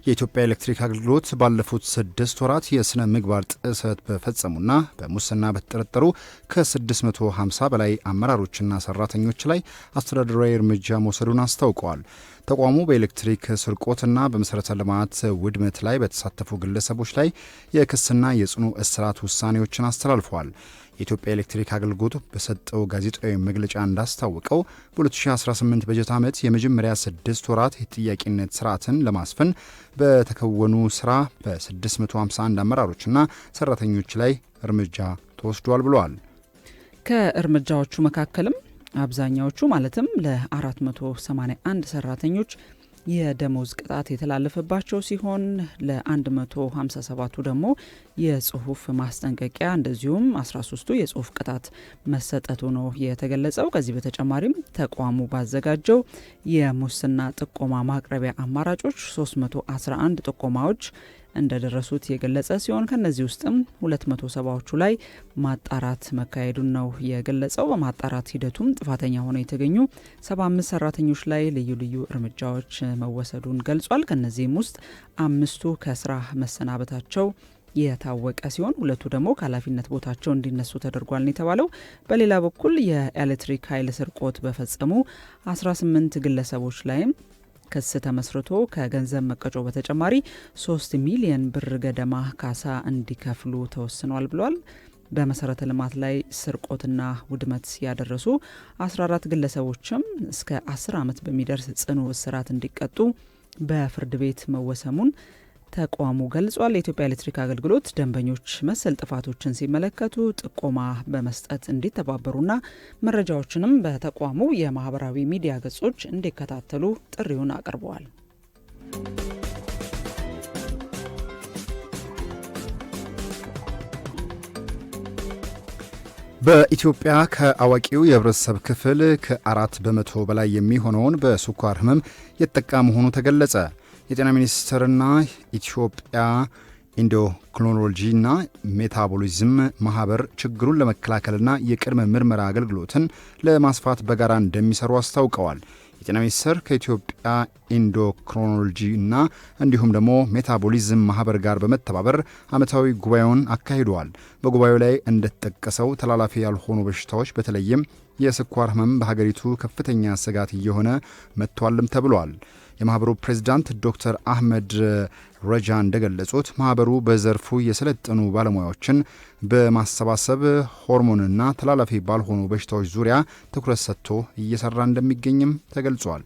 የኢትዮጵያ ኤሌክትሪክ አገልግሎት ባለፉት 6 ወራት የስነ ምግባር ጥሰት በፈጸሙና በሙስና በተጠረጠሩ ከ650 በላይ አመራሮችና ሰራተኞች ላይ አስተዳደራዊ እርምጃ መውሰዱን አስታውቀዋል። ተቋሙ በኤሌክትሪክ ስርቆትና በመሠረተ ልማት ውድመት ላይ በተሳተፉ ግለሰቦች ላይ የክስና የጽኑ እስራት ውሳኔዎችን አስተላልፏል። የኢትዮጵያ ኤሌክትሪክ አገልግሎት በሰጠው ጋዜጣዊ መግለጫ እንዳስታወቀው በ2018 በጀት ዓመት የመጀመሪያ 6 ወራት የተጠያቂነት ስርዓትን ለማስፈን በተከወኑ ስራ በ651 አመራሮችና ሰራተኞች ላይ እርምጃ ተወስዷል ብለዋል። ከእርምጃዎቹ መካከልም አብዛኛዎቹ ማለትም ለ481 ሰራተኞች የደሞዝ ቅጣት የተላለፈባቸው ሲሆን ለ157ቱ ደግሞ የጽሁፍ ማስጠንቀቂያ እንደዚሁም 13ቱ የጽሁፍ ቅጣት መሰጠቱ ነው የተገለጸው። ከዚህ በተጨማሪም ተቋሙ ባዘጋጀው የሙስና ጥቆማ ማቅረቢያ አማራጮች 311 ጥቆማዎች እንደደረሱት የገለጸ ሲሆን ከነዚህ ውስጥም 270ዎቹ ላይ ማጣራት መካሄዱን ነው የገለጸው። በማጣራት ሂደቱም ጥፋተኛ ሆነው የተገኙ 75 ሰራተኞች ላይ ልዩ ልዩ እርምጃዎች መወሰዱን ገልጿል። ከነዚህም ውስጥ 5ቱ ከስራ መሰናበታቸው የታወቀ ሲሆን 2ቱ ደግሞ ከኃላፊነት ቦታቸው እንዲነሱ ተደርጓል ነው የተባለው። በሌላ በኩል የኤሌክትሪክ ኃይል ስርቆት በፈጸሙ 18 ግለሰቦች ላይም ክስ ተመስርቶ ከገንዘብ መቀጮ በተጨማሪ 3 ሚሊዮን ብር ገደማ ካሳ እንዲከፍሉ ተወስኗል ብሏል። በመሰረተ ልማት ላይ ስርቆትና ውድመት ያደረሱ 14 ግለሰቦችም እስከ 10 ዓመት በሚደርስ ጽኑ እስራት እንዲቀጡ በፍርድ ቤት መወሰኑን ተቋሙ ገልጿል። የኢትዮጵያ ኤሌክትሪክ አገልግሎት ደንበኞች መሰል ጥፋቶችን ሲመለከቱ ጥቆማ በመስጠት እንዲተባበሩና መረጃዎችንም በተቋሙ የማህበራዊ ሚዲያ ገጾች እንዲከታተሉ ጥሪውን አቅርበዋል። በኢትዮጵያ ከአዋቂው የህብረተሰብ ክፍል ከ4 በመቶ በላይ የሚሆነውን በስኳር ህመም የተጠቃ መሆኑ ተገለጸ። የጤና ሚኒስቴርና ኢትዮጵያ ኢንዶክሪኖሎጂና ሜታቦሊዝም ማህበር ችግሩን ለመከላከልና የቅድመ ምርመራ አገልግሎትን ለማስፋት በጋራ እንደሚሰሩ አስታውቀዋል። የጤና ሚኒስቴር ከኢትዮጵያ ኢንዶክሪኖሎጂና እንዲሁም ደግሞ ሜታቦሊዝም ማህበር ጋር በመተባበር ዓመታዊ ጉባኤውን አካሂደዋል። በጉባኤው ላይ እንደተጠቀሰው ተላላፊ ያልሆኑ በሽታዎች በተለይም የስኳር ህመም በሀገሪቱ ከፍተኛ ስጋት እየሆነ መጥቷልም ተብሏል። የማህበሩ ፕሬዝዳንት ዶክተር አህመድ ረጃ እንደገለጹት ማህበሩ በዘርፉ የሰለጠኑ ባለሙያዎችን በማሰባሰብ ሆርሞንና ተላላፊ ባልሆኑ በሽታዎች ዙሪያ ትኩረት ሰጥቶ እየሰራ እንደሚገኝም ተገልጿል።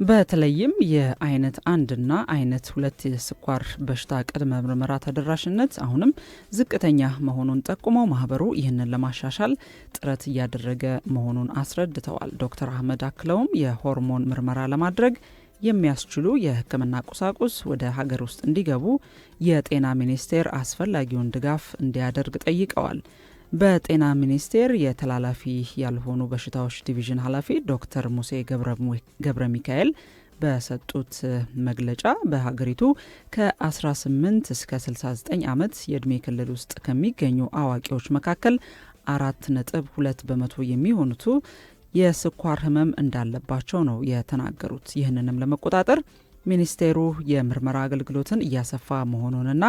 በተለይም የአይነት 1ና አይነት 2 የስኳር በሽታ ቅድመ ምርመራ ተደራሽነት አሁንም ዝቅተኛ መሆኑን ጠቁመው ማህበሩ ይህንን ለማሻሻል ጥረት እያደረገ መሆኑን አስረድተዋል። ዶክተር አህመድ አክለውም የሆርሞን ምርመራ ለማድረግ የሚያስችሉ የሕክምና ቁሳቁስ ወደ ሀገር ውስጥ እንዲገቡ የጤና ሚኒስቴር አስፈላጊውን ድጋፍ እንዲያደርግ ጠይቀዋል። በጤና ሚኒስቴር የተላላፊ ያልሆኑ በሽታዎች ዲቪዥን ኃላፊ ዶክተር ሙሴ ገብረ ሚካኤል በሰጡት መግለጫ በሀገሪቱ ከ18 እስከ 69 ዓመት የዕድሜ ክልል ውስጥ ከሚገኙ አዋቂዎች መካከል 4.2 በመቶ የሚሆኑቱ የስኳር ህመም እንዳለባቸው ነው የተናገሩት። ይህንንም ለመቆጣጠር ሚኒስቴሩ የምርመራ አገልግሎትን እያሰፋ መሆኑንና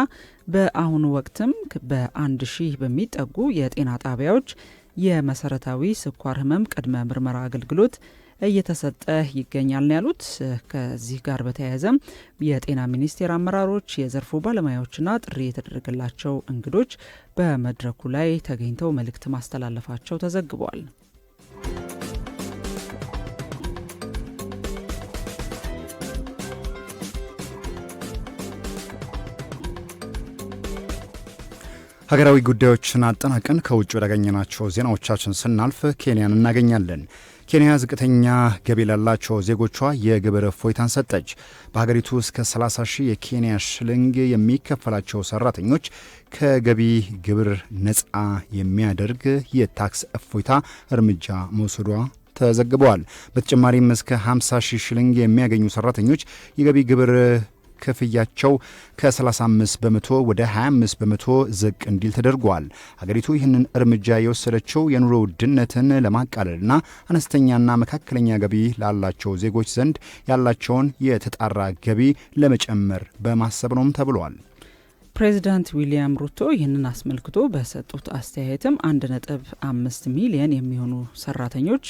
በአሁኑ ወቅትም በ1000 በሚጠጉ የጤና ጣቢያዎች የመሰረታዊ ስኳር ህመም ቅድመ ምርመራ አገልግሎት እየተሰጠ ይገኛል ነው ያሉት። ከዚህ ጋር በተያያዘም የጤና ሚኒስቴር አመራሮች፣ የዘርፉ ባለሙያዎችና ጥሪ የተደረገላቸው እንግዶች በመድረኩ ላይ ተገኝተው መልእክት ማስተላለፋቸው ተዘግቧል። ሀገራዊ ጉዳዮችን አጠናቀን ከውጭ ወዳገኘናቸው ዜናዎቻችን ስናልፍ ኬንያን እናገኛለን። ኬንያ ዝቅተኛ ገቢ ላላቸው ዜጎቿ የግብር እፎይታን ሰጠች። በሀገሪቱ እስከ 30 ሺህ የኬንያ ሽልንግ የሚከፈላቸው ሰራተኞች ከገቢ ግብር ነፃ የሚያደርግ የታክስ እፎይታ እርምጃ መውሰዷ ተዘግበዋል። በተጨማሪም እስከ 50 ሺህ ሽልንግ የሚያገኙ ሰራተኞች የገቢ ግብር ክፍያቸው ከ35 በመቶ ወደ 25 በመቶ ዝቅ እንዲል ተደርጓል። ሀገሪቱ ይህንን እርምጃ የወሰደችው የኑሮ ውድነትን ለማቃለልና አነስተኛና መካከለኛ ገቢ ላላቸው ዜጎች ዘንድ ያላቸውን የተጣራ ገቢ ለመጨመር በማሰብ ነውም ተብሏል። ፕሬዚዳንት ዊሊያም ሩቶ ይህንን አስመልክቶ በሰጡት አስተያየትም 1.5 ሚሊዮን የሚሆኑ ሰራተኞች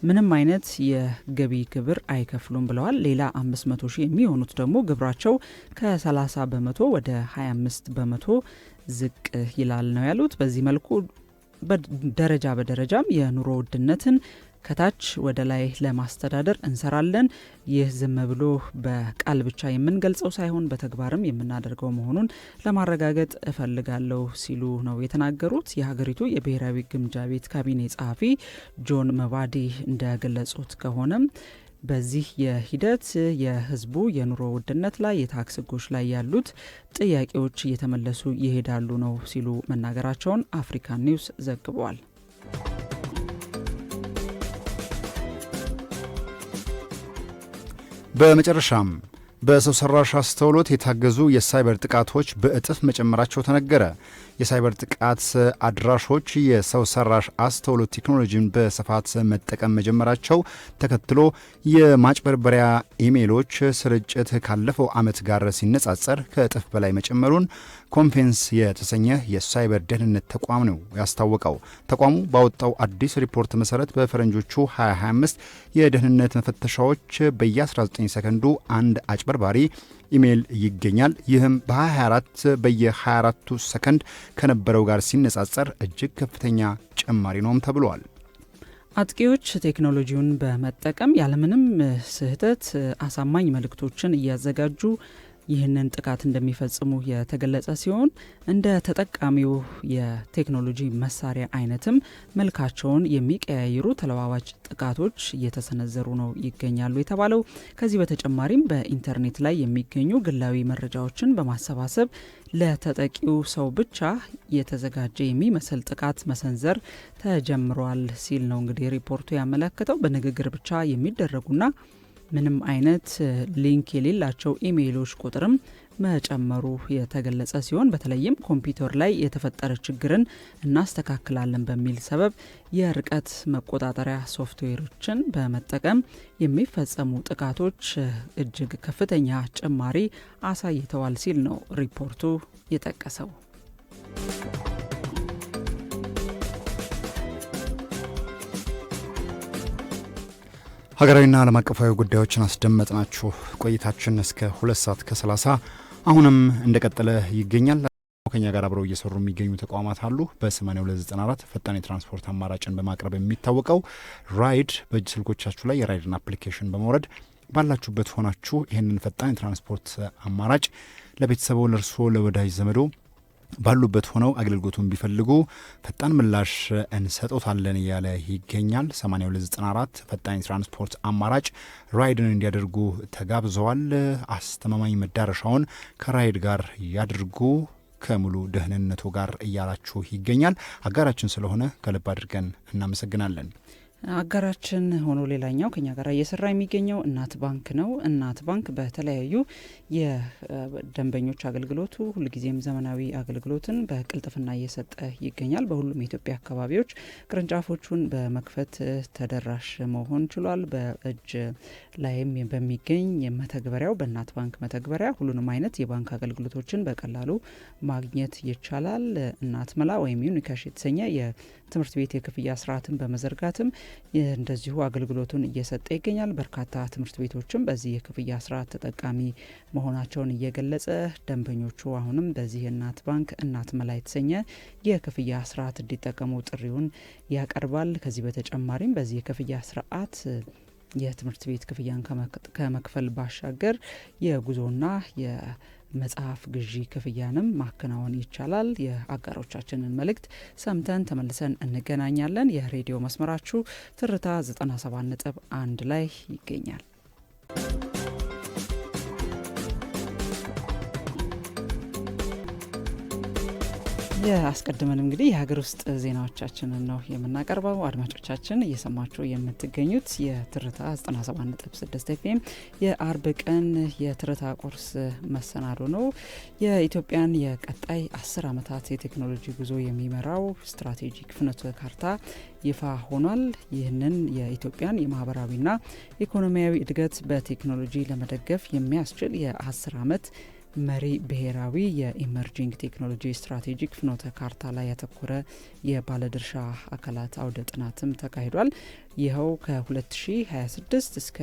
ምንም አይነት የገቢ ግብር አይከፍሉም ብለዋል። ሌላ 500 ሺህ የሚሆኑት ደግሞ ግብራቸው ከ30 በመቶ ወደ 25 በመቶ ዝቅ ይላል ነው ያሉት። በዚህ መልኩ ደረጃ በደረጃም የኑሮ ውድነትን ከታች ወደ ላይ ለማስተዳደር እንሰራለን። ይህ ዝም ብሎ በቃል ብቻ የምንገልጸው ሳይሆን በተግባርም የምናደርገው መሆኑን ለማረጋገጥ እፈልጋለሁ ሲሉ ነው የተናገሩት። የሀገሪቱ የብሔራዊ ግምጃ ቤት ካቢኔ ጸሐፊ ጆን መባዲ እንደገለጹት ከሆነም በዚህ የሂደት የህዝቡ የኑሮ ውድነት ላይ የታክስ ህጎች ላይ ያሉት ጥያቄዎች እየተመለሱ ይሄዳሉ ነው ሲሉ መናገራቸውን አፍሪካን ኒውስ ዘግቧል። በመጨረሻም በሰው ሰራሽ አስተውሎት የታገዙ የሳይበር ጥቃቶች በእጥፍ መጨመራቸው ተነገረ። የሳይበር ጥቃት አድራሾች የሰው ሰራሽ አስተውሎት ቴክኖሎጂን በስፋት መጠቀም መጀመራቸው ተከትሎ የማጭበርበሪያ ኢሜይሎች ስርጭት ካለፈው ዓመት ጋር ሲነጻጸር ከእጥፍ በላይ መጨመሩን ኮንፌንስ የተሰኘ የሳይበር ደህንነት ተቋም ነው ያስታወቀው። ተቋሙ ባወጣው አዲስ ሪፖርት መሰረት በፈረንጆቹ 2025 የደህንነት መፈተሻዎች በየ19 ሰከንዱ አንድ አጭበርባሪ ኢሜይል ይገኛል። ይህም በ2024 በየ24ቱ ሰከንድ ከነበረው ጋር ሲነጻጸር እጅግ ከፍተኛ ጭማሪ ነውም ተብሏል። አጥቂዎች ቴክኖሎጂውን በመጠቀም ያለምንም ስህተት አሳማኝ መልእክቶችን እያዘጋጁ ይህንን ጥቃት እንደሚፈጽሙ የተገለጸ ሲሆን እንደ ተጠቃሚው የቴክኖሎጂ መሳሪያ አይነትም መልካቸውን የሚቀያይሩ ተለዋዋጭ ጥቃቶች እየተሰነዘሩ ነው ይገኛሉ የተባለው። ከዚህ በተጨማሪም በኢንተርኔት ላይ የሚገኙ ግላዊ መረጃዎችን በማሰባሰብ ለተጠቂው ሰው ብቻ የተዘጋጀ የሚመስል ጥቃት መሰንዘር ተጀምሯል ሲል ነው እንግዲህ ሪፖርቱ ያመለከተው። በንግግር ብቻ የሚደረጉና ምንም አይነት ሊንክ የሌላቸው ኢሜይሎች ቁጥርም መጨመሩ የተገለጸ ሲሆን በተለይም ኮምፒውተር ላይ የተፈጠረ ችግርን እናስተካክላለን በሚል ሰበብ የርቀት መቆጣጠሪያ ሶፍትዌሮችን በመጠቀም የሚፈጸሙ ጥቃቶች እጅግ ከፍተኛ ጭማሪ አሳይተዋል ሲል ነው ሪፖርቱ የጠቀሰው። ሀገራዊና ዓለም አቀፋዊ ጉዳዮችን አስደመጥናችሁ። ቆይታችን እስከ 2 ሰዓት ከ30 አሁንም እንደቀጠለ ይገኛል። ከኛ ጋር አብረው እየሰሩ የሚገኙ ተቋማት አሉ። በ8294 ፈጣን የትራንስፖርት አማራጭን በማቅረብ የሚታወቀው ራይድ በእጅ ስልኮቻችሁ ላይ የራይድን አፕሊኬሽን በመውረድ ባላችሁበት ሆናችሁ ይህንን ፈጣን የትራንስፖርት አማራጭ ለቤተሰቦ፣ ለእርሶ፣ ለወዳጅ ዘመዶ ባሉበት ሆነው አገልግሎቱን ቢፈልጉ ፈጣን ምላሽ እንሰጦታለን እያለ ይገኛል። 8294 ፈጣን የትራንስፖርት አማራጭ ራይድን እንዲያደርጉ ተጋብዘዋል። አስተማማኝ መዳረሻውን ከራይድ ጋር ያድርጉ ከሙሉ ደህንነቱ ጋር እያላችሁ ይገኛል። አጋራችን ስለሆነ ከልብ አድርገን እናመሰግናለን። አጋራችን ሆኖ ሌላኛው ከኛ ጋር እየሰራ የሚገኘው እናት ባንክ ነው። እናት ባንክ በተለያዩ የደንበኞች አገልግሎቱ ሁልጊዜም ዘመናዊ አገልግሎትን በቅልጥፍና እየሰጠ ይገኛል። በሁሉም የኢትዮጵያ አካባቢዎች ቅርንጫፎቹን በመክፈት ተደራሽ መሆን ችሏል። በእጅ ላይም በሚገኝ መተግበሪያው በእናት ባንክ መተግበሪያ ሁሉንም አይነት የባንክ አገልግሎቶችን በቀላሉ ማግኘት ይቻላል። እናት መላ ወይም ዩኒካሽ የተሰኘ የትምህርት ቤት የክፍያ ስርዓትን በመዘርጋትም እንደዚሁ አገልግሎቱን እየሰጠ ይገኛል። በርካታ ትምህርት ቤቶችም በዚህ የክፍያ ስርዓት ተጠቃሚ መሆናቸውን እየገለጸ ደንበኞቹ አሁንም በዚህ እናት ባንክ እናት መላ የተሰኘ የክፍያ ስርዓት እንዲጠቀሙ ጥሪውን ያቀርባል። ከዚህ በተጨማሪም በዚህ የክፍያ ስርዓት የትምህርት ቤት ክፍያን ከመክፈል ባሻገር የጉዞና የመጽሐፍ ግዢ ክፍያንም ማከናወን ይቻላል። የአጋሮቻችንን መልእክት ሰምተን ተመልሰን እንገናኛለን። የሬዲዮ መስመራችሁ ትርታ 97.1 ላይ ይገኛል። አስቀድመን እንግዲህ የሀገር ውስጥ ዜናዎቻችንን ነው የምናቀርበው። አድማጮቻችን እየሰማችሁ የምትገኙት የትርታ 97.6 ኤፍኤም የአርብ ቀን የትርታ ቁርስ መሰናዶ ነው። የኢትዮጵያን የቀጣይ 10 ዓመታት የቴክኖሎጂ ጉዞ የሚመራው ስትራቴጂክ ፍኖተ ካርታ ይፋ ሆኗል። ይህንን የኢትዮጵያን የማህበራዊና ኢኮኖሚያዊ እድገት በቴክኖሎጂ ለመደገፍ የሚያስችል የ10 ዓመት መሪ ብሔራዊ የኢመርጂንግ ቴክኖሎጂ ስትራቴጂክ ፍኖተ ካርታ ላይ ያተኮረ የባለድርሻ አካላት አውደ ጥናትም ተካሂዷል። ይኸው ከ2026 እስከ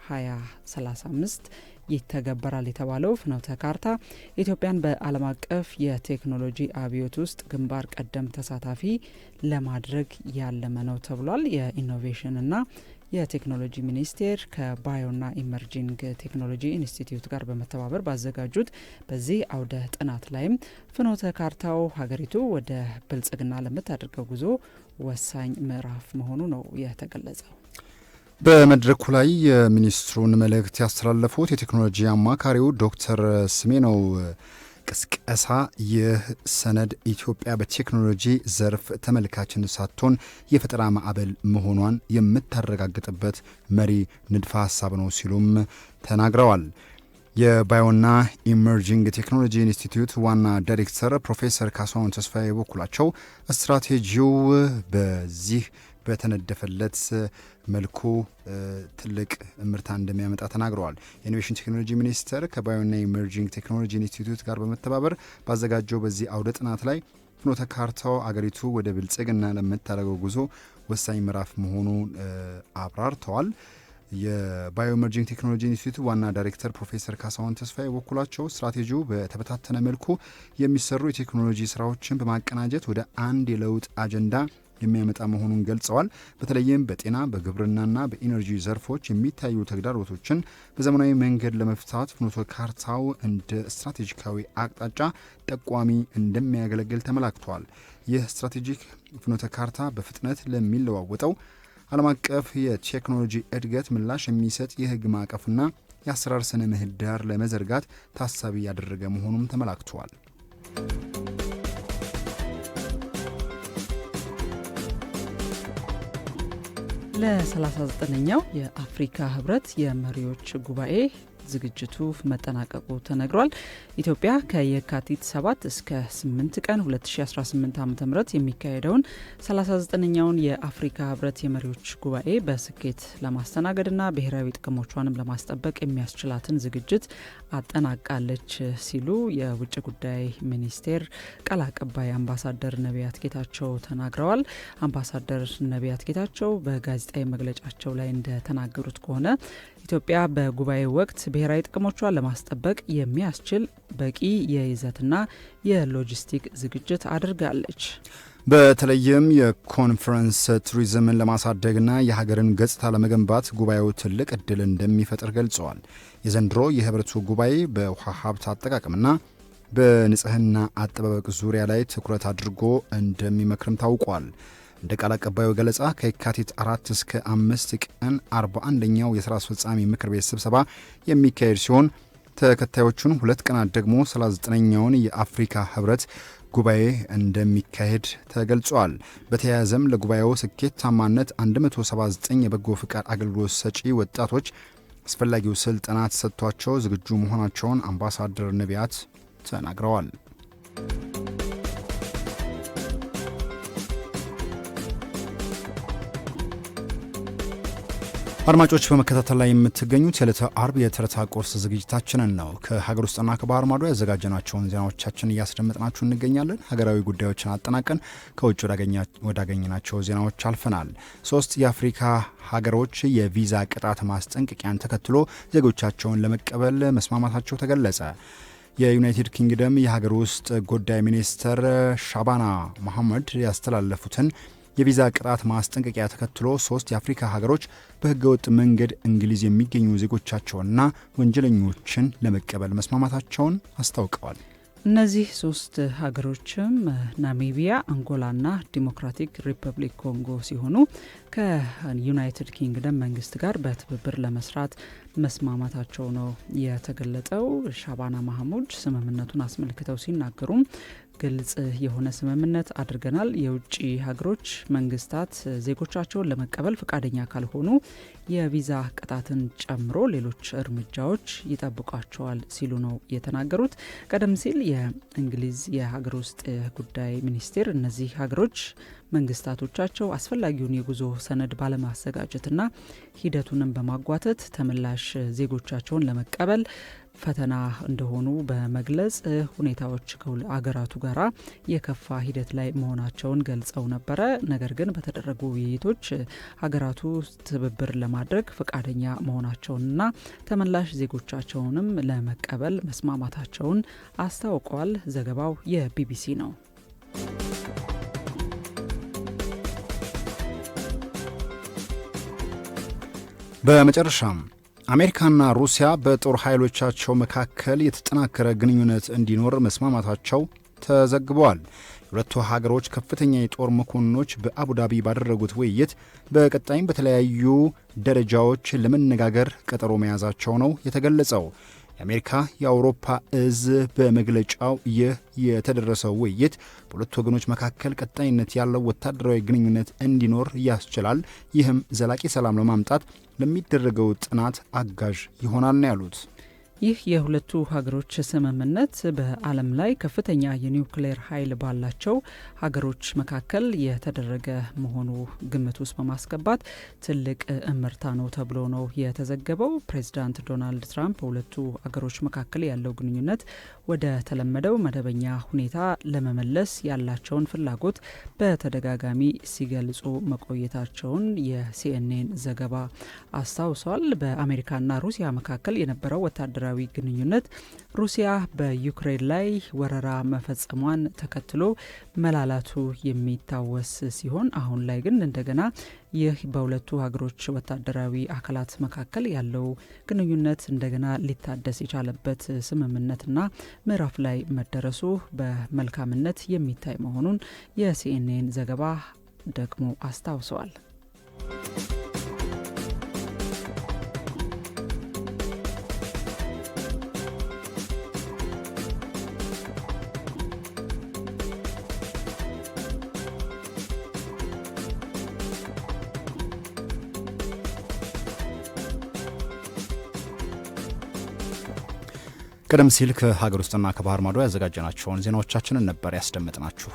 2035 ይተገበራል የተባለው ፍኖተ ካርታ ኢትዮጵያን በዓለም አቀፍ የቴክኖሎጂ አብዮት ውስጥ ግንባር ቀደም ተሳታፊ ለማድረግ ያለመ ነው ተብሏል። የኢኖቬሽንና የቴክኖሎጂ ሚኒስቴር ከባዮና ኢመርጂንግ ቴክኖሎጂ ኢንስቲትዩት ጋር በመተባበር ባዘጋጁት በዚህ አውደ ጥናት ላይም ፍኖተ ካርታው ሀገሪቱ ወደ ብልጽግና ለምታደርገው ጉዞ ወሳኝ ምዕራፍ መሆኑ ነው የተገለጸው። በመድረኩ ላይ የሚኒስትሩን መልእክት ያስተላለፉት የቴክኖሎጂ አማካሪው ዶክተር ስሜነው ቅስቀሳ ይህ ሰነድ ኢትዮጵያ በቴክኖሎጂ ዘርፍ ተመልካችን ሳትሆን የፈጠራ ማዕበል መሆኗን የምታረጋግጥበት መሪ ንድፈ ሀሳብ ነው ሲሉም ተናግረዋል። የባዮና ኢመርጂንግ ቴክኖሎጂ ኢንስቲትዩት ዋና ዳይሬክተር ፕሮፌሰር ካሳሁን ተስፋዬ በኩላቸው ስትራቴጂው በዚህ በተነደፈለት መልኩ ትልቅ ምርታ እንደሚያመጣ ተናግረዋል። የኢኖቬሽን ቴክኖሎጂ ሚኒስቴር ከባዮና ኢመርጂንግ ቴክኖሎጂ ኢንስቲትዩት ጋር በመተባበር ባዘጋጀው በዚህ አውደ ጥናት ላይ ፍኖተ ካርታው አገሪቱ ወደ ብልጽግና ለምታደርገው ጉዞ ወሳኝ ምዕራፍ መሆኑን አብራርተዋል። የባዮ ኢመርጂንግ ቴክኖሎጂ ኢንስቲትዩት ዋና ዳይሬክተር ፕሮፌሰር ካሳሁን ተስፋዬ በኩላቸው ስትራቴጂው በተበታተነ መልኩ የሚሰሩ የቴክኖሎጂ ስራዎችን በማቀናጀት ወደ አንድ የለውጥ አጀንዳ የሚያመጣ መሆኑን ገልጸዋል። በተለይም በጤና በግብርናና በኢነርጂ ዘርፎች የሚታዩ ተግዳሮቶችን በዘመናዊ መንገድ ለመፍታት ፍኖተ ካርታው እንደ ስትራቴጂካዊ አቅጣጫ ጠቋሚ እንደሚያገለግል ተመላክቷል። ይህ ስትራቴጂክ ፍኖተ ካርታ በፍጥነት ለሚለዋወጠው ዓለም አቀፍ የቴክኖሎጂ እድገት ምላሽ የሚሰጥ የህግ ማዕቀፍና የአሰራር ስነ ምህዳር ለመዘርጋት ታሳቢ ያደረገ መሆኑም ተመላክቷል። ለ39ኛው የአፍሪካ ህብረት የመሪዎች ጉባኤ ዝግጅቱ መጠናቀቁ ተነግሯል። ኢትዮጵያ ከየካቲት 7 እስከ 8 ቀን 2018 ዓ.ም የሚካሄደውን 39ኛውን የአፍሪካ ህብረት የመሪዎች ጉባኤ በስኬት ለማስተናገድና ብሔራዊ ጥቅሞቿንም ለማስጠበቅ የሚያስችላትን ዝግጅት አጠናቃለች ሲሉ የውጭ ጉዳይ ሚኒስቴር ቃል አቀባይ አምባሳደር ነቢያት ጌታቸው ተናግረዋል። አምባሳደር ነቢያት ጌታቸው በጋዜጣዊ መግለጫቸው ላይ እንደተናገሩት ከሆነ ኢትዮጵያ በጉባኤ ወቅት ብሔራዊ ጥቅሞቿን ለማስጠበቅ የሚያስችል በቂ የይዘትና የሎጂስቲክ ዝግጅት አድርጋለች። በተለይም የኮንፈረንስ ቱሪዝምን ለማሳደግና የሀገርን ገጽታ ለመገንባት ጉባኤው ትልቅ እድል እንደሚፈጥር ገልጸዋል። የዘንድሮ የህብረቱ ጉባኤ በውሃ ሀብት አጠቃቀምና በንጽህና አጠባበቅ ዙሪያ ላይ ትኩረት አድርጎ እንደሚመክርም ታውቋል። እንደ ቃል አቀባዩ ገለጻ ከየካቲት 4 እስከ 5 ቀን 41ኛው የሥራ አስፈጻሚ ምክር ቤት ስብሰባ የሚካሄድ ሲሆን ተከታዮቹን 2 ቀናት ደግሞ 39ኛውን የአፍሪካ ህብረት ጉባኤ እንደሚካሄድ ተገልጿል። በተያያዘም ለጉባኤው ስኬታማነት 179 የበጎ ፍቃድ አገልግሎት ሰጪ ወጣቶች አስፈላጊው ስልጠና ተሰጥቷቸው ዝግጁ መሆናቸውን አምባሳደር ነቢያት ተናግረዋል። አድማጮች በመከታተል ላይ የምትገኙት የዕለተ አርብ የትርታ ቁርስ ዝግጅታችንን ነው። ከሀገር ውስጥና ከባህር ማዶ ያዘጋጀናቸውን ዜናዎቻችን እያስደመጥናችሁ እንገኛለን። ሀገራዊ ጉዳዮችን አጠናቀን ከውጭ ወዳገኘናቸው ዜናዎች አልፈናል። 3 የአፍሪካ ሀገሮች የቪዛ ቅጣት ማስጠንቀቂያን ተከትሎ ዜጎቻቸውን ለመቀበል መስማማታቸው ተገለጸ። የዩናይትድ ኪንግደም የሀገር ውስጥ ጉዳይ ሚኒስትር ሻባና መሐመድ ያስተላለፉትን የቪዛ ቅጣት ማስጠንቀቂያ ተከትሎ 3 የአፍሪካ ሀገሮች በህገወጥ መንገድ እንግሊዝ የሚገኙ ዜጎቻቸውንና ወንጀለኞችን ለመቀበል መስማማታቸውን አስታውቀዋል። እነዚህ 3 ሀገሮችም ናሚቢያ፣ አንጎላና ዲሞክራቲክ ሪፐብሊክ ኮንጎ ሲሆኑ ከዩናይትድ ኪንግደም መንግስት ጋር በትብብር ለመስራት መስማማታቸው ነው የተገለጠው። ሻባና ማህሙድ ስምምነቱን አስመልክተው ሲናገሩም ግልጽ የሆነ ስምምነት አድርገናል። የውጭ ሀገሮች መንግስታት ዜጎቻቸውን ለመቀበል ፈቃደኛ ካልሆኑ የቪዛ ቅጣትን ጨምሮ ሌሎች እርምጃዎች ይጠብቋቸዋል ሲሉ ነው የተናገሩት። ቀደም ሲል የእንግሊዝ የሀገር ውስጥ ጉዳይ ሚኒስቴር እነዚህ ሀገሮች መንግስታቶቻቸው አስፈላጊውን የጉዞ ሰነድ ባለማዘጋጀትና ሂደቱንም በማጓተት ተመላሽ ዜጎቻቸውን ለመቀበል ፈተና እንደሆኑ በመግለጽ ሁኔታዎች ከአገራቱ ጋራ የከፋ ሂደት ላይ መሆናቸውን ገልጸው ነበረ። ነገር ግን በተደረጉ ውይይቶች ሀገራቱ ትብብር ለማድረግ ፈቃደኛ መሆናቸውንና ተመላሽ ዜጎቻቸውንም ለመቀበል መስማማታቸውን አስታውቀዋል። ዘገባው የቢቢሲ ነው። በመጨረሻም አሜሪካና ሩሲያ በጦር ኃይሎቻቸው መካከል የተጠናከረ ግንኙነት እንዲኖር መስማማታቸው ተዘግበዋል። የሁለቱ ሀገሮች ከፍተኛ የጦር መኮንኖች በአቡዳቢ ባደረጉት ውይይት በቀጣይም በተለያዩ ደረጃዎች ለመነጋገር ቀጠሮ መያዛቸው ነው የተገለጸው። የአሜሪካ የአውሮፓ እዝ በመግለጫው ይህ የተደረሰው ውይይት በሁለቱ ወገኖች መካከል ቀጣይነት ያለው ወታደራዊ ግንኙነት እንዲኖር ያስችላል፣ ይህም ዘላቂ ሰላም ለማምጣት ለሚደረገው ጥናት አጋዥ ይሆናል ነው ያሉት። ይህ የሁለቱ ሀገሮች ስምምነት በዓለም ላይ ከፍተኛ የኒውክሌር ኃይል ባላቸው ሀገሮች መካከል የተደረገ መሆኑ ግምት ውስጥ በማስገባት ትልቅ እምርታ ነው ተብሎ ነው የተዘገበው። ፕሬዚዳንት ዶናልድ ትራምፕ በሁለቱ ሀገሮች መካከል ያለው ግንኙነት ወደ ተለመደው መደበኛ ሁኔታ ለመመለስ ያላቸውን ፍላጎት በተደጋጋሚ ሲገልጹ መቆየታቸውን የሲኤንኤን ዘገባ አስታውሷል። በአሜሪካና ሩሲያ መካከል የነበረው ወታደራዊ ግንኙነት ሩሲያ በዩክሬን ላይ ወረራ መፈጸሟን ተከትሎ መላላቱ የሚታወስ ሲሆን አሁን ላይ ግን እንደገና ይህ በሁለቱ ሀገሮች ወታደራዊ አካላት መካከል ያለው ግንኙነት እንደገና ሊታደስ የቻለበት ስምምነትና ምዕራፍ ላይ መደረሱ በመልካምነት የሚታይ መሆኑን የሲኤንኤን ዘገባ ደግሞ አስታውሰዋል። ቀደም ሲል ከሀገር ውስጥና ከባህር ማዶ ያዘጋጀናቸውን ዜናዎቻችንን ነበር ያስደመጥናችሁ።